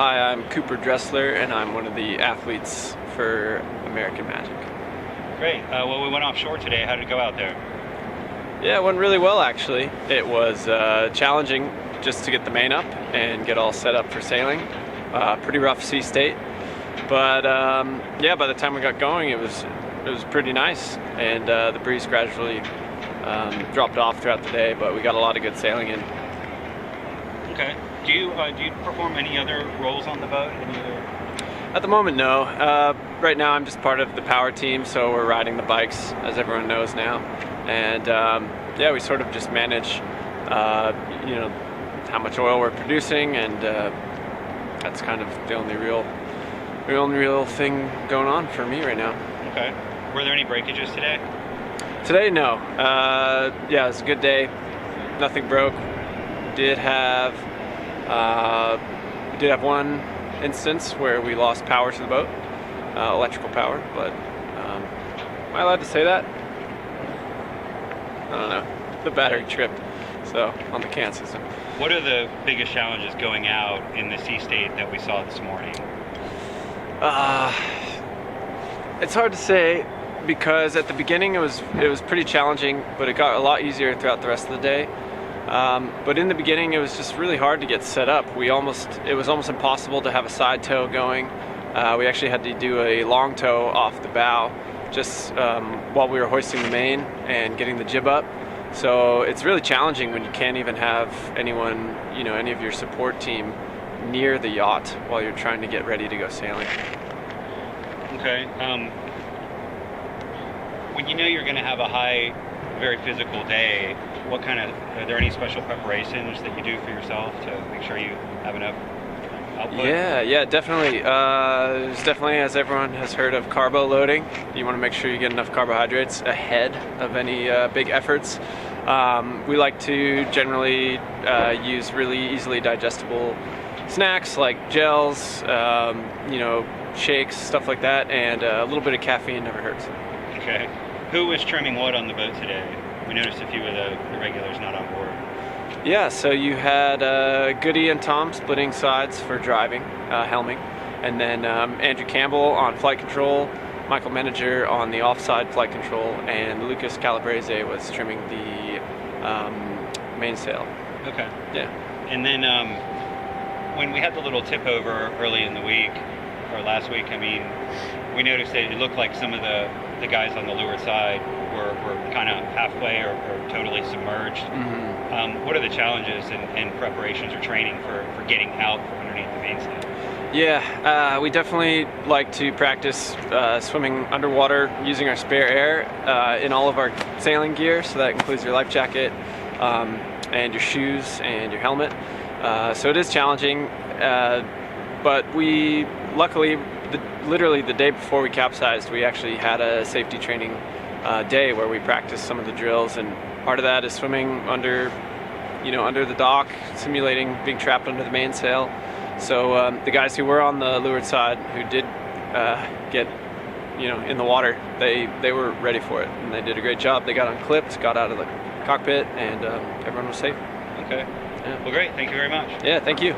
Hi, I'm Cooper Dressler, and I'm one of the athletes for American Magic. Great. Well, we went offshore today. How did it go out there? Yeah, it went really well, actually. It was challenging just to get the main up and get all set up for sailing. Pretty rough sea state, but yeah, by the time we got going, it was pretty nice, and the breeze gradually dropped off throughout the day, but we got a lot of good sailing in. Okay. Do you perform any other roles on the boat? At the moment, no. Right now, I'm just part of the power team, so we're riding the bikes, as everyone knows now. And yeah, we sort of just manage, how much oil we're producing, and that's kind of the only real thing going on for me right now. Okay. Were there any breakages today? Today, no. Yeah, it was a good day. Nothing broke. We did have one instance where we lost power to the boat, electrical power, but am I allowed to say that? I don't know. The battery tripped, so on the can system. What are the biggest challenges going out in the sea state that we saw this morning? It's hard to say, because at the beginning it was pretty challenging, but it got a lot easier throughout the rest of the day. But in the beginning, it was just really hard to get set up. It was almost impossible to have a side tow going. We actually had to do a long tow off the bow just while we were hoisting the main and getting the jib up. So it's really challenging when you can't even have anyone, any of your support team near the yacht while you're trying to get ready to go sailing. Okay. When you know you're going to have a high, very physical day, are there any special preparations that you do for yourself to make sure you have enough output? Yeah, definitely. There's definitely, as everyone has heard of, carbo loading. You want to make sure you get enough carbohydrates ahead of any big efforts. We like to generally use really easily digestible snacks like gels, shakes, stuff like that, and a little bit of caffeine never hurts. Okay. Who was trimming what on the boat today? We noticed a few of the regulars not on board. Yeah, so you had Goody and Tom splitting sides for driving, helming, and then Andrew Campbell on flight control, Michael Menager on the offside flight control, and Lucas Calabrese was trimming the mainsail. Okay. Yeah. And then when we had the little tip over early in the week, or last week, we noticed that it looked like some of the guys on the leeward side were kind of halfway or totally submerged. Mm-hmm. What are the challenges and preparations or training for getting out from underneath the mainsail? Yeah, we definitely like to practice swimming underwater using our spare air in all of our sailing gear, so that includes your life jacket and your shoes and your helmet. So it is challenging, but we luckily, literally the day before we capsized, we actually had a safety training day where we practiced some of the drills, and part of that is swimming under the dock, simulating being trapped under the mainsail. So the guys who were on the leeward side, who did get in the water, they were ready for it, and they did a great job. They got unclipped, got out of the cockpit, and everyone was safe. Okay. Yeah. Well, great. Thank you very much. Yeah, thank you.